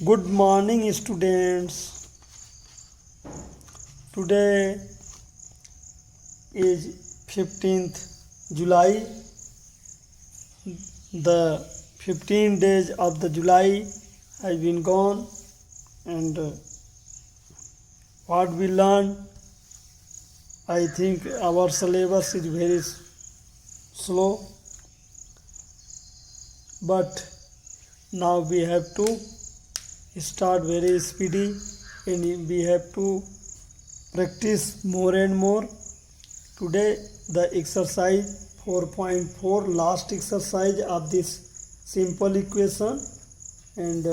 Good morning, students. Today is 15th July. The 15 days of the July has been gone, and what we learned, I think our syllabus is very slow, but now we have to start very speedy, and we have to practice more and more. Today the exercise 4.4, last exercise of this simple equation, and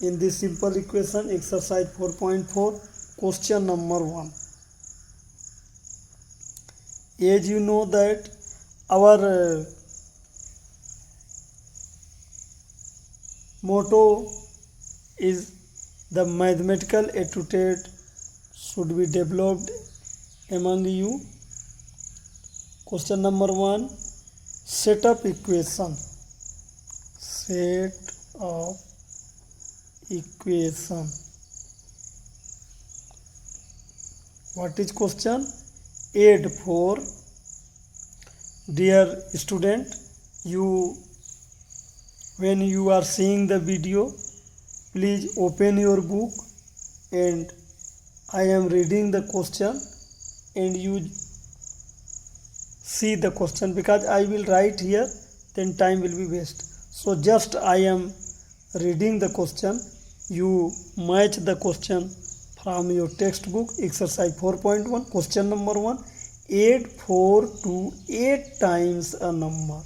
in this simple equation exercise 4.4, question number 1. As you know that our motto is the mathematical attitude should be developed among you. Question number 1, set up equation. Set up equation. What is question? Add 4. Dear student, when you are seeing the video, please open your book and I am reading the question and you see the question, because I will write here, then time will be waste. So just I am reading the question, you match the question from your textbook. Exercise 4.1, question number 1, add 4 to 8 times a number.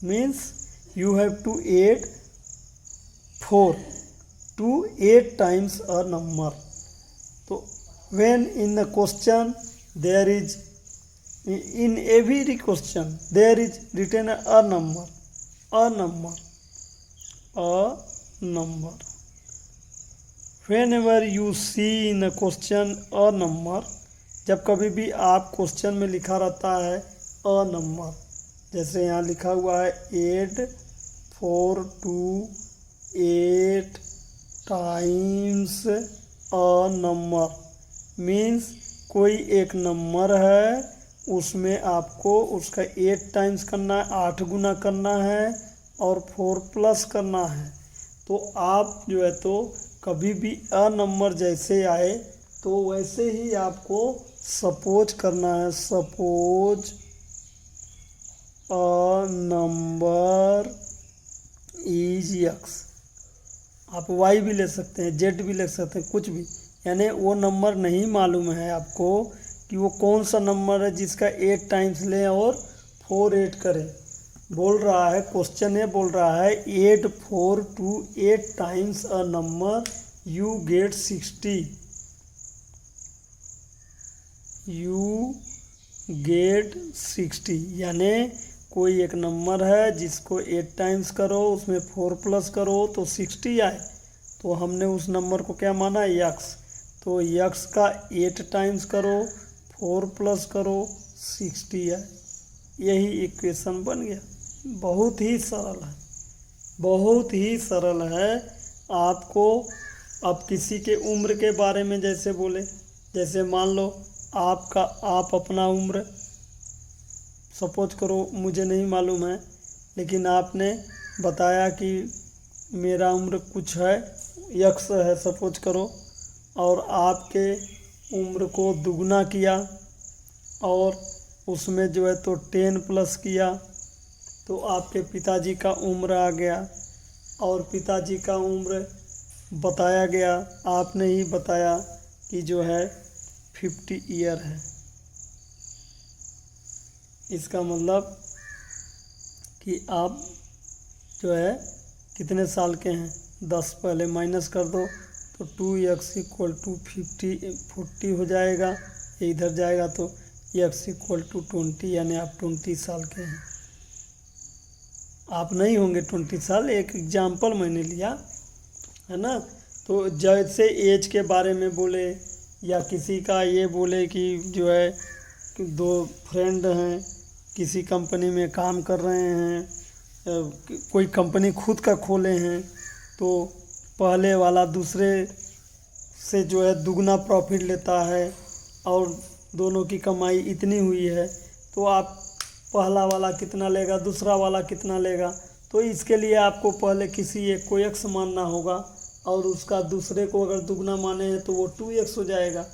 Means you have to add 4 to 8 times a number. So when in the question there is, in every question there is written a number. Whenever you see in a question a number, जब कभी भी आप question में लिखा रहता है a number, जैसे यहाँ लिखा हुआ है add 4 to 8 times a number, means कोई एक नंबर है, उसमें आपको उसका 8 टाइम्स करना है, 8 गुना करना है और 4 प्लस करना है. तो आप जो है तो कभी भी अ नंबर जैसे आए तो वैसे ही आपको सपोज करना है. Suppose a number is x. आप वाई भी ले सकते हैं, जेड भी ले सकते हैं, कुछ भी. यानी वो नंबर नहीं मालूम है आपको कि वो कौन सा नंबर है जिसका 8 टाइम्स लें और 4 ऐड करें. बोल रहा है क्वेश्चन है, बोल रहा है add 4 to 8 times a number you get 60. You get 60 यानी कोई एक नंबर है जिसको 8 टाइम्स करो, उसमें 4 प्लस करो तो 60 आए. तो हमने उस नंबर को क्या माना, यक्स. तो यक्स का 8 टाइम्स करो, 4 प्लस करो, 60 आए. यही इक्वेशन बन गया. बहुत ही सरल है, बहुत ही सरल है. आपको अब किसी के उम्र के बारे में जैसे बोले, जैसे मान लो आप अपना उम्र सपोज करो, मुझे नहीं मालूम है, लेकिन आपने बताया कि मेरा उम्र कुछ है, यक्स है सपोज करो, और आपके उम्र को दुगना किया और उसमें जो है तो 10 प्लस किया तो आपके पिताजी का उम्र आ गया. और पिताजी का उम्र बताया गया, आपने ही बताया कि जो है 50 ईयर है. इसका मतलब कि आप जो है कितने साल के हैं, 10 पहले माइनस कर दो तो 2x इक्वल टू 40 हो जाएगा. इधर जाएगा तो x इक्वल टू 20, यानी आप 20 साल के हैं. आप नहीं होंगे 20 साल, एक एग्जाम्पल मैंने लिया है ना. तो जैसे एज के बारे में बोले या किसी का ये बोले कि जो है 2 फ्रेंड हैं, किसी कंपनी में काम कर रहे हैं, कोई कंपनी खुद का खोले हैं, तो पहले वाला दूसरे से जो है दुगना प्रॉफिट लेता है और दोनों की कमाई इतनी हुई है, तो आप पहला वाला कितना लेगा, दूसरा वाला कितना लेगा, तो इसके लिए आपको पहले किसी एक को x मानना होगा और उसका दूसरे को अगर दुगना माने हैं तो वो 2x हो जाएगा,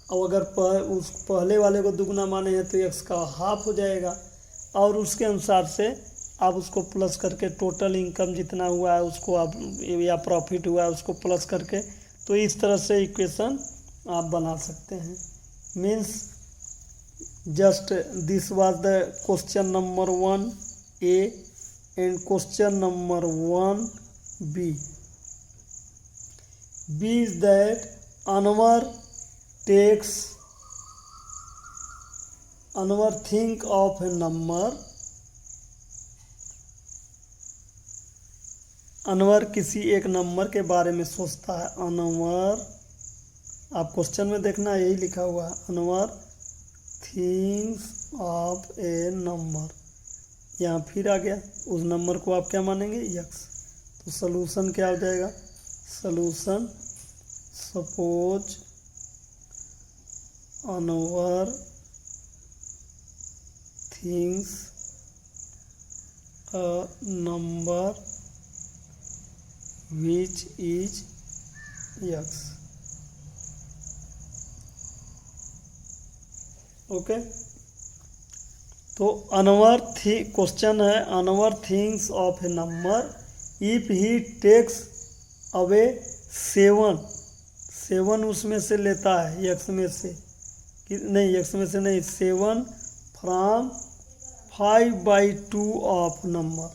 और अगर उस पहले वाले को दुगना माने हैं तो x का हाफ हो जाएगा, और उसके अनुसार से आप उसको प्लस करके टोटल इनकम जितना हुआ है उसको आप, या प्रॉफिट हुआ है उसको प्लस करके, तो इस तरह से इक्वेशन आप बना सकते हैं। Means just this was the question number 1A and question number 1B. B is that Anwar think of a number. Anwar किसी एक नंबर के बारे में सोचता है। अनवर, आप क्वेश्चन में देखना यही लिखा हुआ है, Anwar thinks of a number. यहाँ फिर आ गया, उस नंबर को आप क्या मानेंगे, x। तो सलूशन क्या हो जाएगा, solution suppose Anwar thinks a number which is x. Okay, तो अनवर क्वेश्चन है, Anwar thinks of a number if he takes away 7 उसमें से लेता है, x में से नहीं, x में से नहीं, 7 from 5/2 of number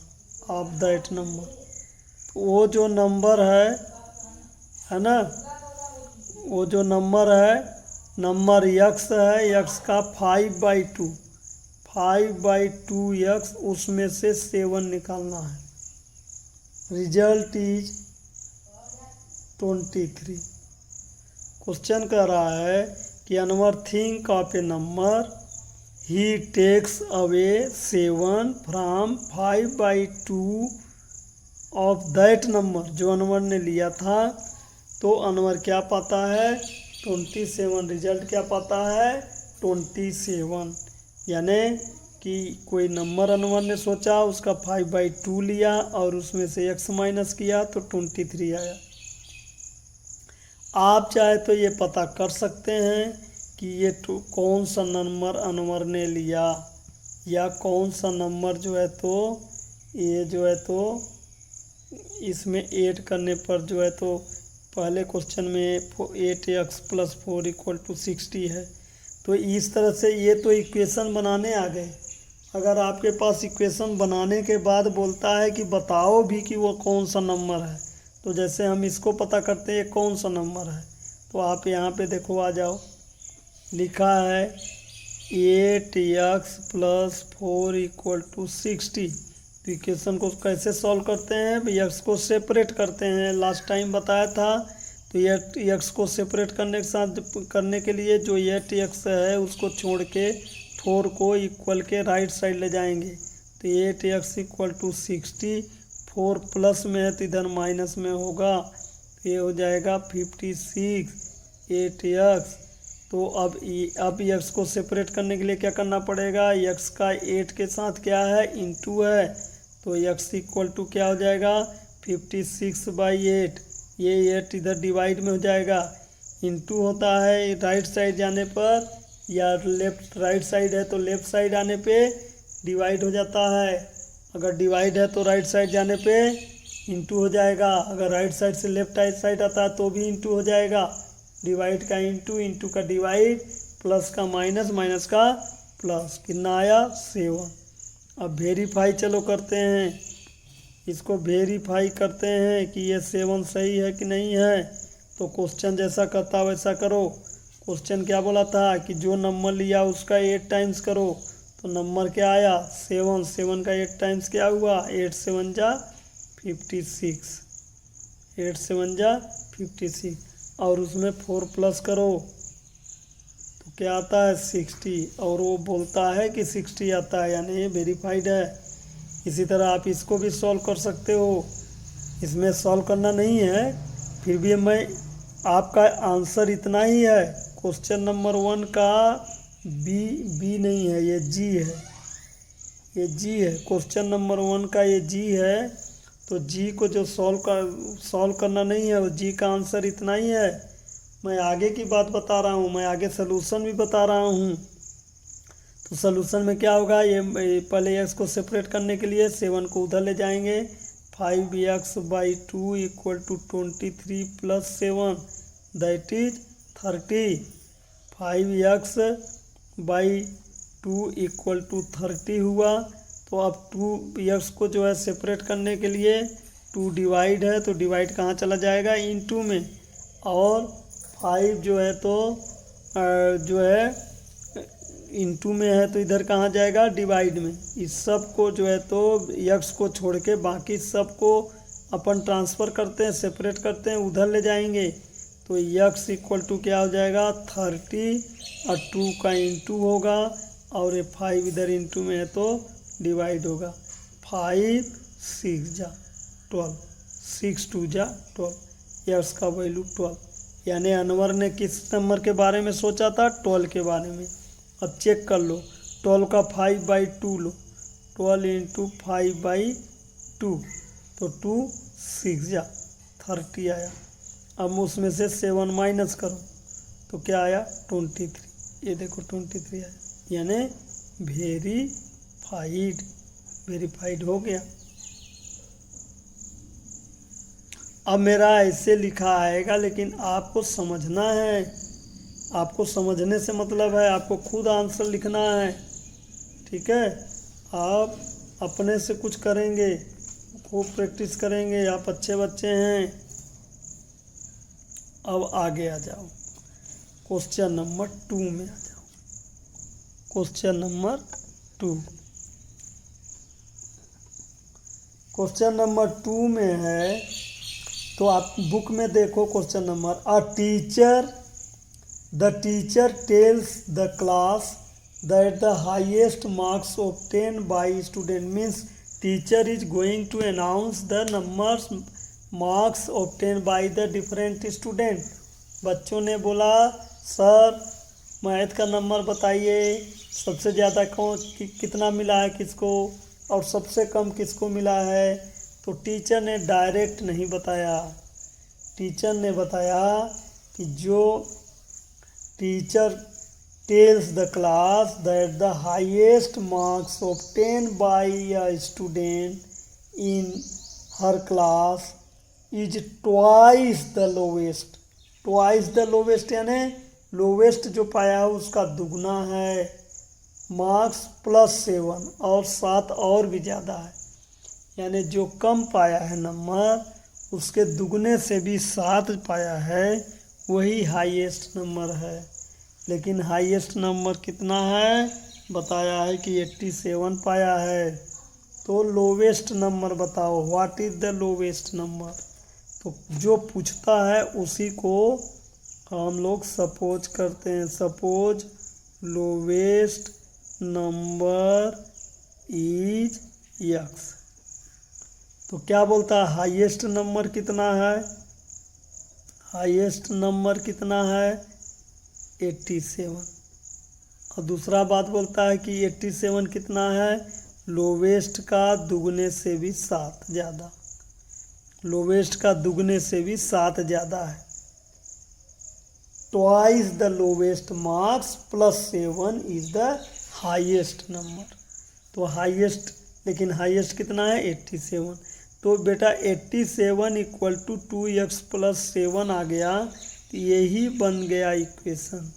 of that number. वो जो नंबर है ना, वो जो नंबर है, नंबर x है, x का 5/2 उसमें से 7 निकालना है। Result is 23। क्वेश्चन कह रहा है कि Anwar think of a number he takes away 7 from 5/2 of that number. जो अनवर ने लिया था, तो अनवर क्या पाता है, 27। रिजल्ट क्या पाता है, 27। यानी कि कोई नंबर अनवर ने सोचा, उसका 5/2 लिया और उसमें से x माइनस किया तो 23 आया। आप चाहे तो ये पता कर सकते हैं कि ये कौन सा नंबर अनवर ने लिया, या कौन सा नंबर जो है तो ये जो है तो इसमें ऐड करने पर जो है तो पहले क्वेश्चन में 8x + 4 = 60 है। तो इस तरह से ये तो इक्वेशन बनाने आ गए। अगर आपके पास इक्वेशन बनाने के बाद बोलता है कि बताओ भी कि वो कौन सा नंबर है, तो जैसे हम इसको पता करते हैं कौन सा नंबर है, तो आप यहाँ पे देखो, आ जाओ, लिखा है 8x + 4 = 60। तो इक्वेशन को कैसे सॉल्व करते हैं, x को सेपरेट करते हैं, लास्ट टाइम बताया था। तो ये x को सेपरेट करने के लिए जो 8x है उसको छोड़ के 4 को इक्वल के राइट साइड ले जाएंगे। तो 8x = 60, 4 प्लस में है तो इधर माइनस में होगा, तो ये हो जाएगा 56 8x। तो अब x को सेपरेट करने के लिए क्या करना पड़ेगा, x का 8 के साथ क्या है, इंटू है, तो x = क्या हो जाएगा, 56/8। ये 8 इधर डिवाइड में हो जाएगा, इंटू होता है राइट साइड जाने पर, या लेफ्ट राइट साइड है तो लेफ्ट साइड आने पे डिवाइड हो जाता है। अगर डिवाइड है तो राइट साइड जाने पे इंटू हो जाएगा, अगर राइट साइड से लेफ्ट साइड आता है तो भी इंटू हो जाएगा। डिवाइड का इंटू, इंटू का डिवाइड, प्लस का माइनस, माइनस का प्लस, कितना आया, 7। अब वेरीफाई चलो करते हैं, इसको वेरीफाई करते हैं कि ये 7 सही है कि नहीं है। तो क्वेश्चन जैसा कहता वैसा करो। क्वेश्चन क्या बोला था कि जो नंबर लिया उसका 8 टाइम्स करो, तो नंबर क्या आया, 7। 7 का 8 टाइम्स क्या हुआ, 8 7 जा 56, 8 7 जा 56, और उसमें 4 प्लस करो तो क्या आता है, 60, और वो बोलता है कि 60 आता है, यानी ये वेरीफाइड है। इसी तरह आप इसको भी सॉल्व कर सकते हो। इसमें सॉल्व करना नहीं है, फिर भी मैं आपका आंसर इतना ही है। क्वेश्चन नंबर 1 का बी नहीं है, ये जी है, ये जी है। क्वेश्चन नंबर 1 का ये जी है, तो जी को जो सॉल्व करना नहीं है, वो जी का आंसर इतना ही है। मैं आगे की बात बता रहा हूँ, मैं आगे सलूशन भी बता रहा हूँ। तो सलूशन में क्या होगा, ये पहले एक्स को सेपरेट करने के लिए 7 को उधर ले जाएंगे। 5x/2 equal to 23 + 7 that is 30। 5x/2 equal टू 30 हुआ। तो अब 2x को जो है सेपरेट करने के लिए 2 डिवाइड है, तो डिवाइड कहाँ चला जाएगा, इनटू में। और 5 जो है तो जो है इनटू में है, तो इधर कहाँ जाएगा, डिवाइड में। इस सब को जो है तो x को छोड़ के बाकी सब को अपन ट्रांसफ़र करते हैं, सेपरेट करते हैं, उधर ले जाएंगे। तो x इक्वल टू क्या हो जाएगा, 30 और 2 का इंटू होगा, और ये 5 इधर इंटू में है तो डिवाइड होगा। 5 6 जा 12, 6 2 जा 12, x का वैल्यू 12। यानी अनवर ने किस नंबर के बारे में सोचा था, 12 के बारे में। अब चेक कर लो, 12 का 5/2 लो, 12 इंटू 5/2, तो 2 6 जा 30 आया। अब उसमें से 7 माइनस करो तो क्या आया, 23। ये देखो 23 आया, यानी वेरीफाइड हो गया। अब मेरा ऐसे लिखा आएगा, लेकिन आपको समझना है। आपको समझने से मतलब है आपको खुद आंसर लिखना है, ठीक है। आप अपने से कुछ करेंगे, खूब प्रैक्टिस करेंगे, आप अच्छे बच्चे हैं। अब आगे आ जाओ, क्वेश्चन नंबर 2 में आ जाओ। क्वेश्चन नंबर 2, क्वेश्चन नंबर 2 में है, तो आप बुक में देखो question number. The teacher tells the class that the highest marks obtained by student, means teacher is going to announce the marks obtained by the different student। बच्चों ने बोला, sir math का नंबर बताइए, सबसे ज़्यादा कितना मिला है किसको, और सबसे कम किसको मिला है। तो टीचर ने डायरेक्ट नहीं बताया, टीचर ने बताया कि जो teacher tells the class that the highest marks obtained by a student in her class is twice the lowest। twice the lowest यानी लोवेस्ट जो पाया है उसका दुगना है, मार्क्स +7, और 7 और भी ज़्यादा है। यानी जो कम पाया है नंबर, उसके दुगने से भी 7 पाया है, वही हाईएस्ट नंबर है। लेकिन हाईएस्ट नंबर कितना है, बताया है कि 87 पाया है। तो लोवेस्ट नंबर बताओ, what is the lowest number. तो जो पूछता है उसी को हम लोग सपोज करते हैं। Suppose lowest number is x। तो क्या बोलता है, हाईएस्ट नंबर कितना है, हाईएस्ट नंबर कितना है, 87। और दूसरा बात बोलता है कि 87 कितना है, लोवेस्ट का दुगने से भी 7 ज़्यादा, लोवेस्ट का दुगने से भी 7 ज़्यादा है। Twice the lowest marks +7 is the highest number. तो हाईएस्ट, लेकिन हाईएस्ट कितना है, 87। तो बेटा 87 इक्वल टू 2x + 7 आ गया, तो यही बन गया इक्वेशन।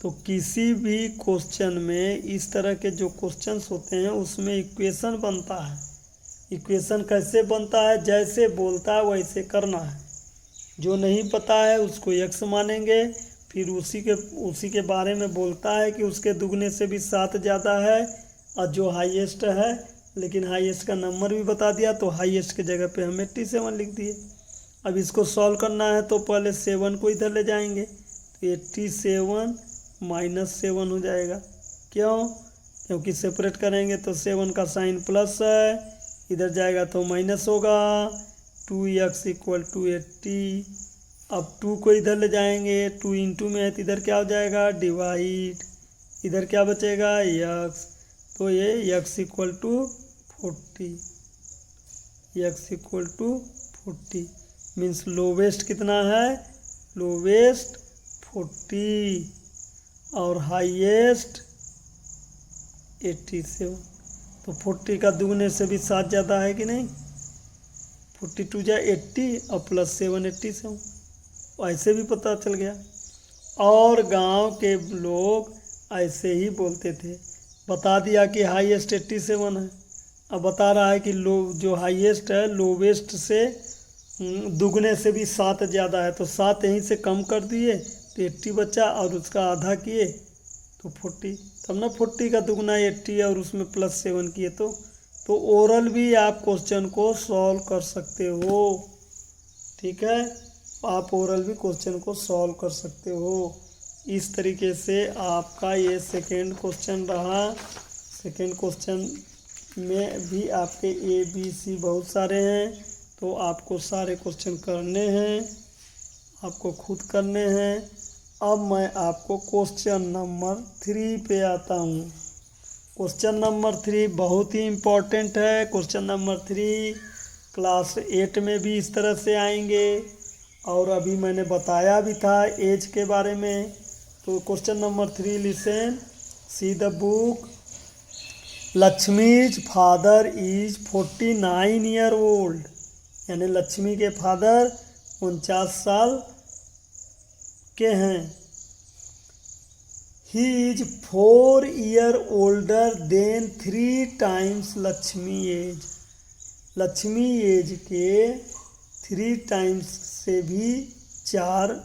तो किसी भी क्वेश्चन में इस तरह के जो क्वेश्चंस होते हैं उसमें इक्वेशन बनता है। इक्वेशन कैसे बनता है, जैसे बोलता है वैसे करना है। जो नहीं पता है उसको x मानेंगे, फिर उसी के बारे में बोलता है कि उसके दुगने से भी 7 ज़्यादा है, और जो हाईएस्ट है, लेकिन हाईएस्ट का नंबर भी बता दिया, तो हाईएस्ट की जगह पे हम 87 लिख दिए। अब इसको सॉल्व करना है तो पहले 7 को इधर ले जाएंगे, तो 87 - 7 हो जाएगा। क्यों, क्योंकि सेपरेट करेंगे तो 7 का साइन प्लस है, इधर जाएगा तो माइनस होगा, 2x=80। अब 2 को इधर ले जाएंगे, 2 इंटू में है तो इधर क्या हो जाएगा, डिवाइड, इधर क्या बचेगा, x। तो ये x=40, x=40 मीन्स लोवेस्ट कितना है, लोवेस्ट 40 और हाईएस्ट 87। तो 40 का दुगने से भी 7 ज़्यादा है कि नहीं, 42 जा 80 और प्लस 7 87, ऐसे भी पता चल गया। और गांव के लोग ऐसे ही बोलते थे, बता दिया कि हाईएस्ट 87 है, अब बता रहा है कि लो जो हाईएस्ट है लोवेस्ट से दुगने से भी 7 ज़्यादा है, तो 7 यहीं से कम कर दिए तो 80 बचा और उसका आधा किए तो 40, तब ना 40 का दुगना 80 और उसमें प्लस 7 किए तो ओरल भी आप क्वेश्चन को सॉल्व कर सकते हो, ठीक है, आप ओरल भी क्वेश्चन को सॉल्व कर सकते हो। इस तरीके से आपका ये सेकेंड क्वेश्चन रहा। सेकेंड क्वेश्चन में भी आपके ABC बहुत सारे हैं, तो आपको सारे क्वेश्चन करने हैं, आपको खुद करने हैं। अब मैं आपको क्वेश्चन नंबर 3 पे आता हूँ। क्वेश्चन नंबर 3 बहुत ही इम्पोर्टेंट है। क्वेश्चन नंबर 3 क्लास 8 में भी इस तरह से आएंगे और अभी मैंने बताया भी था एज के बारे में। तो question number 3 listen, see the book. Lakshmi's father is 49 year old, यानी लक्ष्मी के फादर 49 साल के हैं। He is 4 year older than 3 times Lakshmi age, Lakshmi age के 3 टाइम्स से भी 4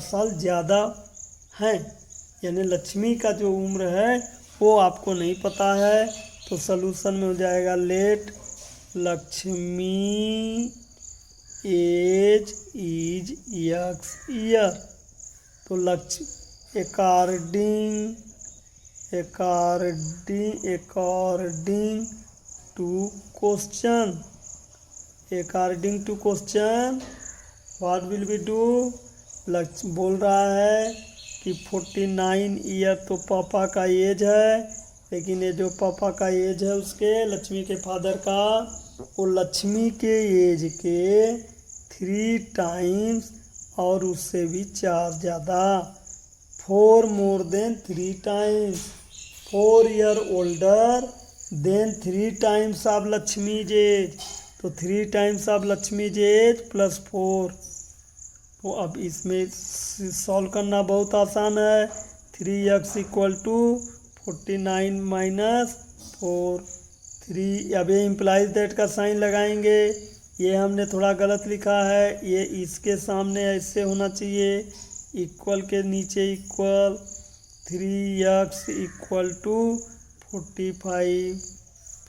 साल ज़्यादा हैं, यानी लक्ष्मी का जो उम्र है वो आपको नहीं पता है। तो सलूशन में हो जाएगा let Lakshmi age is x year. तो according to question what will be do, बोल रहा है कि 49 ईयर तो पापा का एज है, लेकिन ये जो पापा का एज है उसके लक्ष्मी के फादर का, वो लक्ष्मी के एज के 3 टाइम्स और उससे भी 4 ज़्यादा, 4 more than 3 times, 4 year older than 3 times of Lakshmi age. तो 3 times of Lakshmi age plus 4। तो अब इसमें सॉल्व करना बहुत आसान है। 3x=49 minus 4, 3। अब ये इम्प्लाइज दैट का साइन लगाएंगे, ये हमने थोड़ा गलत लिखा है, ये इसके सामने ऐसे होना चाहिए, इक्वल के नीचे इक्वल। 3x=45,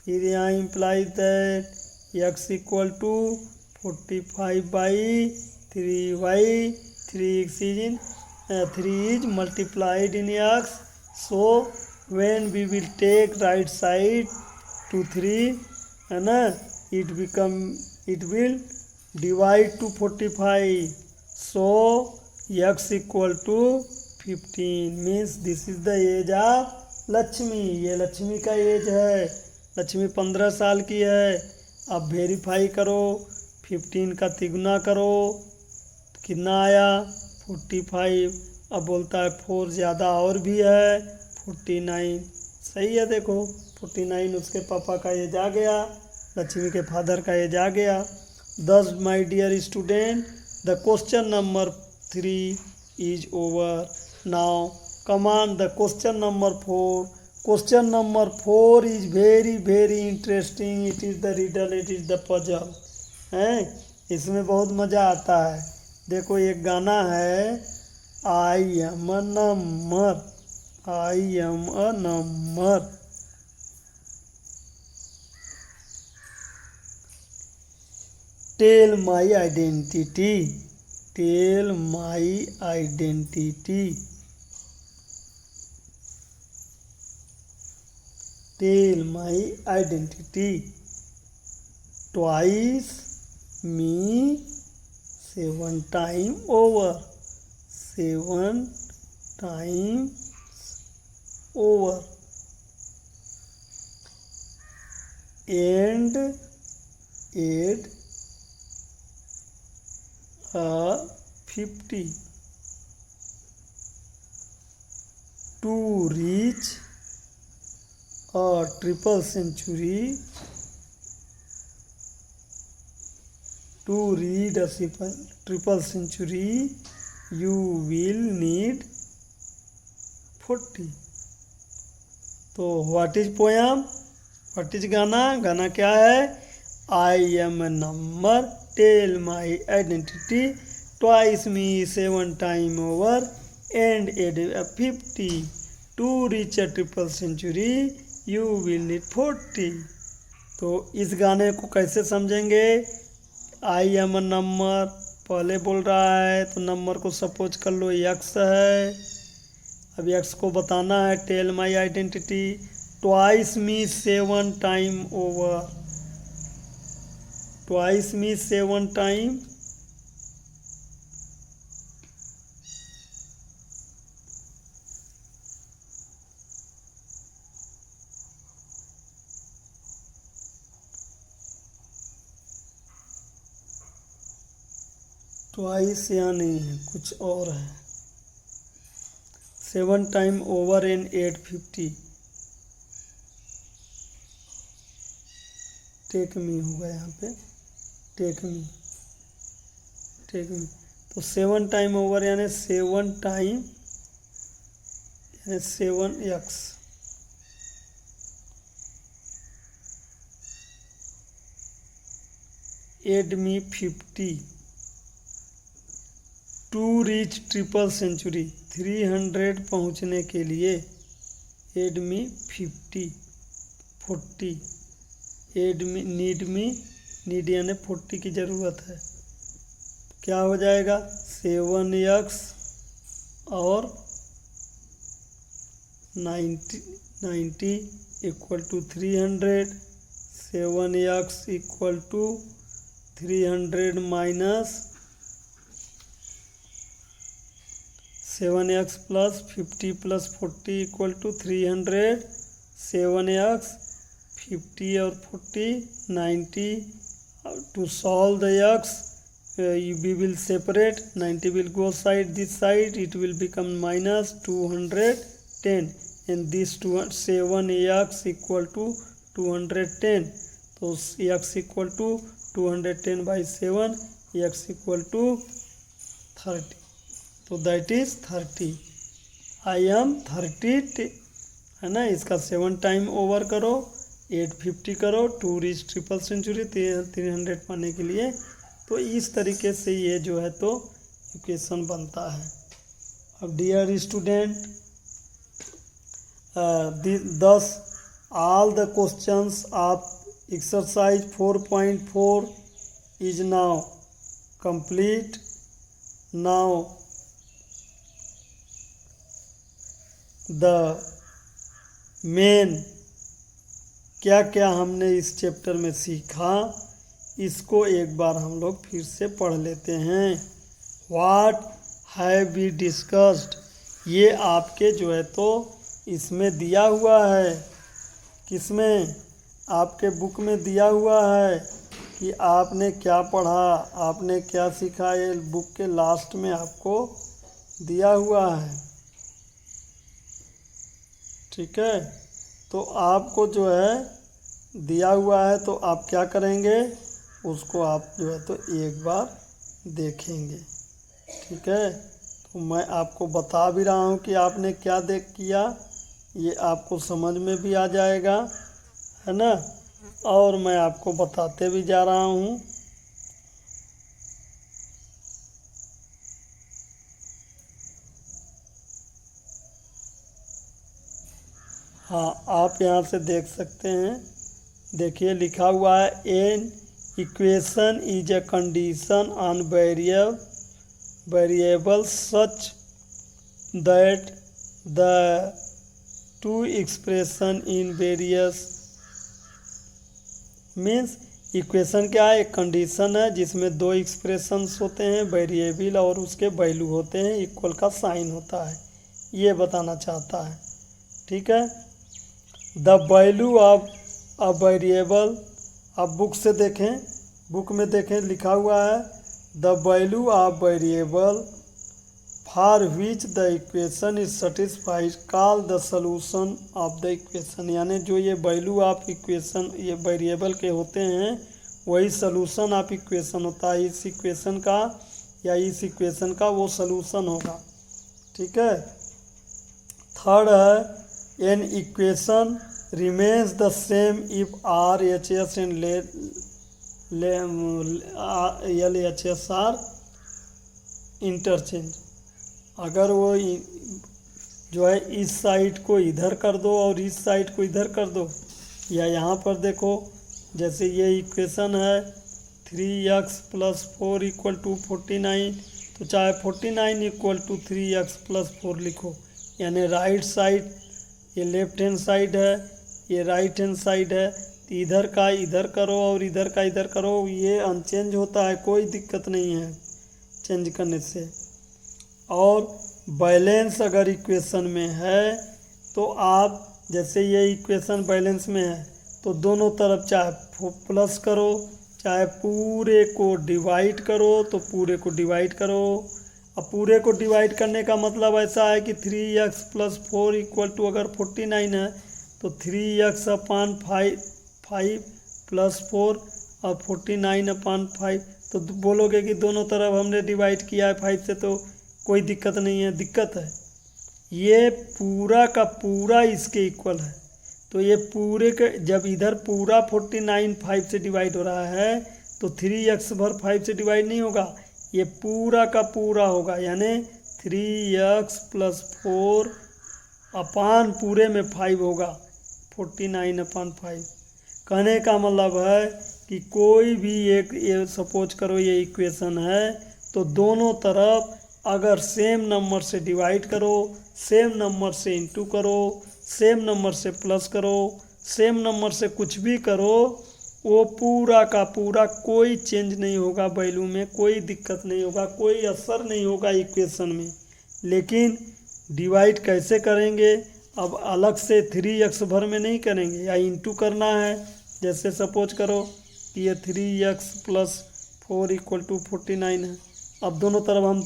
फिर यहाँ implies that x=45/3y, 3 is multiplied in x, so when we will take right side to 3 है ना, it will divide to 45, so x=15 means this is the age of Lakshmi. ये लक्ष्मी का एज है, लक्ष्मी 15 साल की है। अब वेरीफाई करो, 15 का तिगुना करो, कितना आया 45। अब बोलता है 4 ज़्यादा और भी है 49, सही है। देखो 49 उसके पापा का एज आ गया, लक्ष्मी के फादर का एज आ गया। Thus my dear student, the question number 3 is over. Now come on the question number 4. Question number 4 is very very interesting. It is the riddle, it is the puzzle. हैं, इसमें बहुत मज़ा आता है। देखो एक गाना है, I am a number, I am a number. Tell my identity, tell my identity, tell my identity. Twice me 7 time over, 7 times over, and add 50 to reach a triple century. To read a triple century, you will need 40. तो what is poem, what is गाना, गाना क्या है, I am a number, tell my identity, twice me 7 time over, and add 50 to reach a triple century, you will need 40. तो इस गाने को कैसे समझेंगे, आई एम अ नंबर पहले बोल रहा है, तो नंबर को सपोज कर लो यक्स है, अब यक्स को बताना है, tell my identity, twice me 7 time over, twice me 7 time, twice यहाँ नहीं है, कुछ और है, 7 time over and 850, take me होगा यहाँ पे, टेक मी, टेक मी, तो 7 टाइम ओवर यानी 7 टाइम यानी 7 x, add me 50 to reach triple century, 300 पहुँचने के लिए, add me 50 40, add me need यानी 40 की ज़रूरत है, क्या हो जाएगा 7x और 90 equal to 300, 7x equal to 300 minus 7x plus 50 plus 40 equal to 300, 7x 50 और 40 90, to solve the x we will separate, 90 will go side this side, it will become minus 210, and this 7x equal to 210, तो x equal to 210 by 7, x equal to 30, तो that is 30, I am 30 है ना, इसका 7 time over करो, 850 करो, to reach triple century 300 पाने के लिए, तो इस तरीके से ये जो है तो इक्वेशन बनता है. अब dear student, thus all the questions of exercise 4.4 is now complete. Now the main क्या क्या हमने इस चैप्टर में सीखा, इसको एक बार हम लोग फिर से पढ़ लेते हैं. व्हाट हैव वी डिस्कस्ड, ये आपके जो है तो इसमें दिया हुआ है, किसमें, आपके बुक में दिया हुआ है कि आपने क्या पढ़ा, आपने क्या सीखा, ये बुक के लास्ट में आपको दिया हुआ है. ठीक है, तो आपको जो है दिया हुआ है, तो आप क्या करेंगे, उसको आप जो है तो एक बार देखेंगे. ठीक है, तो मैं आपको बता भी रहा हूँ कि आपने क्या किया, ये आपको समझ में भी आ जाएगा, है ना, और मैं आपको बताते भी जा रहा हूँ. हाँ, आप यहाँ से देख सकते हैं, देखिए लिखा हुआ है, an equation is a condition on variable such that the two expression in various means equation क्या है? एक कंडीशन है जिसमें दो एक्सप्रेशंस होते हैं, वेरिएबल और उसके वैल्यू होते हैं, इक्वल का साइन होता है, ये बताना चाहता है। ठीक है। The value of a variable, आप बुक से देखें, बुक में देखें लिखा हुआ है the value of variable for which the equation is satisfied call the solution of the equation. यानी जो ये वैल्यू ऑफ इक्वेशन ये वेरिएबल के होते हैं वही सॉल्यूशन ऑफ इक्वेशन होता है। इस इक्वेशन का या इस इक्वेशन का वो सॉल्यूशन होगा। ठीक है। थर्ड है an equation remains the same if R H S and L H S R interchange. अगर वो जो है इस साइड को इधर कर दो और इस साइड को इधर कर दो, या यहाँ पर देखो जैसे ये इक्वेशन है 3x + 4 = 49, तो चाहे 49 = 3x + 4 लिखो। यानी राइट साइड ये लेफ्ट हैंड साइड है, ये राइट हैंड साइड है, तो इधर का इधर करो और इधर का इधर करो, ये अनचेंज होता है, कोई दिक्कत नहीं है चेंज करने से। और बैलेंस अगर इक्वेशन में है तो आप जैसे ये इक्वेशन बैलेंस में है तो दोनों तरफ चाहे प्लस करो चाहे पूरे को डिवाइड करो, तो पूरे को डिवाइड करो। अब पूरे को डिवाइड करने का मतलब ऐसा है कि 3x + 4 = अगर 49 है तो 3x/5 + 4 और 49/5, तो बोलोगे कि दोनों तरफ हमने डिवाइड किया है 5 से, तो कोई दिक्कत नहीं है। दिक्कत है ये पूरा का पूरा इसके इक्वल है, तो ये पूरे के जब इधर पूरा 49 5 से डिवाइड हो रहा है तो 3x/5 से डिवाइड नहीं होगा, ये पूरा का पूरा होगा। यानी 3x + 4 अपान पूरे में 5 होगा, 49/5। कहने का मतलब है कि कोई भी एक ये सपोज करो ये इक्वेशन है तो दोनों तरफ अगर सेम नंबर से डिवाइड करो, सेम नंबर से इंटू करो, सेम नंबर से प्लस करो, सेम नंबर से कुछ भी करो, वो पूरा का पूरा कोई चेंज नहीं होगा, वैल्यू में कोई दिक्कत नहीं होगा, कोई असर नहीं होगा इक्वेशन में। लेकिन डिवाइड कैसे करेंगे? अब अलग से 3x भर में नहीं करेंगे, या इंटू करना है। जैसे सपोज करो कि ये 3x + 4 = 49 है। अब दोनों तरफ हम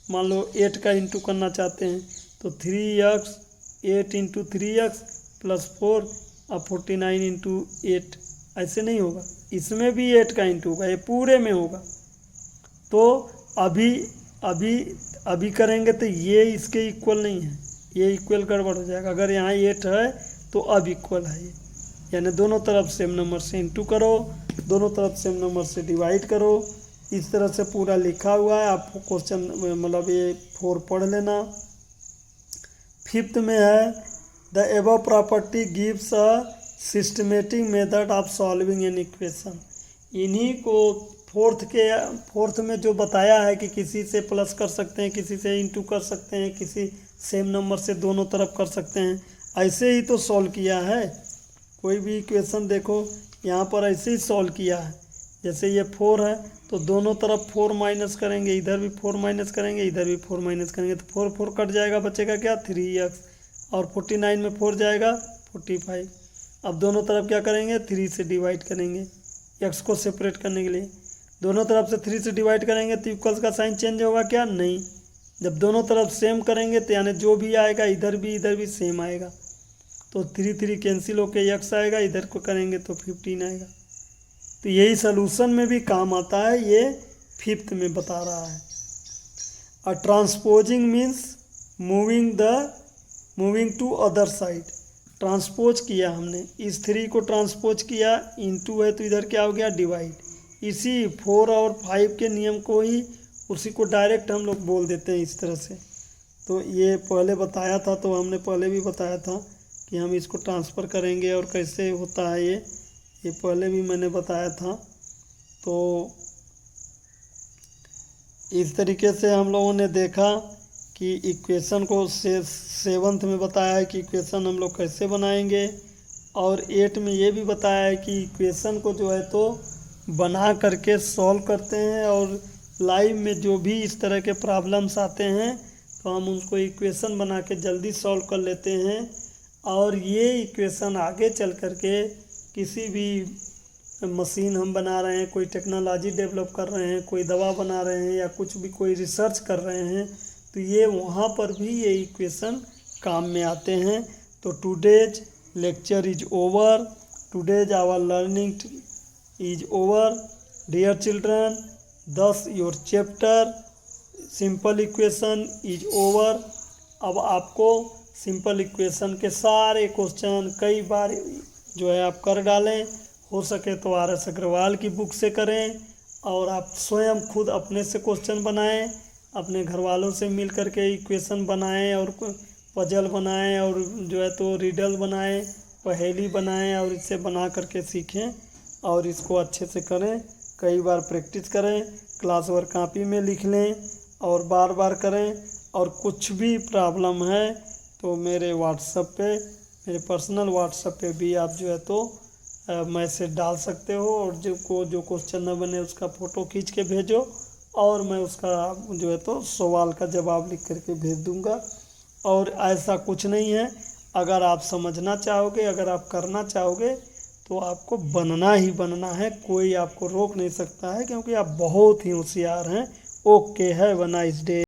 मान लो 8 का इंटू करना चाहते हैं तो 3x 8 × 3x + 4 और 49 × 8, ऐसे नहीं होगा, इसमें भी 8 का इंटू होगा, ये पूरे में होगा। तो अभी अभी अभी करेंगे तो ये इसके इक्वल नहीं है, ये इक्वल गड़बड़ हो जाएगा। अगर यहाँ 8 है तो अब इक्वल है ये, यानी दोनों तरफ सेम नंबर से इंटू करो, दोनों तरफ सेम नंबर से डिवाइड करो। इस तरह से पूरा लिखा हुआ है, आपको क्वेश्चन मतलब ये 4 पढ़ लेना। 5th में है the above property gives a systematic method of solving an equation. इन्हीं को 4th में जो बताया है कि किसी से प्लस कर सकते हैं, किसी से इंटू कर सकते हैं, किसी सेम नंबर से दोनों तरफ कर सकते हैं, ऐसे ही तो सॉल्व किया है। कोई भी इक्वेशन देखो यहाँ पर ऐसे ही सॉल्व किया है। जैसे ये 4 है तो दोनों तरफ 4 माइनस करेंगे, इधर भी 4 माइनस करेंगे, इधर भी 4 माइनस करेंगे, तो 4 4 कट जाएगा, बचेगा क्या 3x, और 49 में 4 जाएगा 45। अब दोनों तरफ क्या करेंगे 3 से डिवाइड करेंगे, x को सेपरेट करने के लिए। दोनों तरफ से 3 से डिवाइड करेंगे तो इक्वल्स का साइन चेंज होगा क्या? नहीं। जब दोनों तरफ सेम करेंगे तो यानी जो भी आएगा इधर भी सेम आएगा, तो 3 3 कैंसिल होके x आएगा, इधर को करेंगे तो 15 आएगा। तो यही सलूशन में भी काम आता है, ये 5th में बता रहा है। A transposing means moving to other side. Transpose किया हमने, इस 3 को ट्रांसपोज किया, इंटू है तो इधर क्या हो गया डिवाइड। इसी 4 और 5 के नियम को ही उसी को डायरेक्ट हम लोग बोल देते हैं इस तरह से। तो ये पहले बताया था, तो हमने पहले भी बताया था कि हम इसको ट्रांसफ़र करेंगे और कैसे होता है ये पहले भी मैंने बताया था। तो इस तरीके से हम लोगों ने देखा कि इक्वेशन को 7th में बताया है कि इक्वेशन हम लोग कैसे बनाएंगे, और 8 में ये भी बताया है कि इक्वेशन को जो है तो बना करके सॉल्व करते हैं, और लाइव में जो भी इस तरह के प्रॉब्लम्स आते हैं तो हम उनको इक्वेशन बना के जल्दी सॉल्व कर लेते हैं। और ये इक्वेशन आगे चल कर के किसी भी मशीन हम बना रहे हैं, कोई टेक्नोलॉजी डेवलप कर रहे हैं, कोई दवा बना रहे हैं, या कुछ भी कोई रिसर्च कर रहे हैं, तो ये वहाँ पर भी ये इक्वेशन काम में आते हैं। तो today's lecture is over, today's our learning is over dear children. thus your chapter simple equation is over. अब आपको सिंपल इक्वेशन के सारे क्वेश्चन कई बार जो है आप कर डालें, हो सके तो RS अग्रवाल की बुक से करें, और आप स्वयं खुद अपने से क्वेश्चन बनाएं, अपने घर वालों से मिल कर के इक्वेशन बनाएं, और पजल बनाएं, और जो है तो रिडल बनाएं, पहेली बनाएं, और इसे बना करके सीखें और इसको अच्छे से करें। कई बार प्रैक्टिस करें, क्लास वर्क कॉपी में लिख लें और बार बार करें। और कुछ भी प्रॉब्लम है तो मेरे व्हाट्सएप पे, मेरे पर्सनल व्हाट्सएप पे भी आप जो है तो मैसेज डाल सकते हो, और जो क्वेश्चन न बने उसका फ़ोटो खींच के भेजो, और मैं उसका जो है तो सवाल का जवाब लिख करके भेज दूंगा। और ऐसा कुछ नहीं है, अगर आप समझना चाहोगे, अगर आप करना चाहोगे तो आपको बनना ही बनना है, कोई आपको रोक नहीं सकता है, क्योंकि आप बहुत ही होशियार हैं। Okay, have a nice day.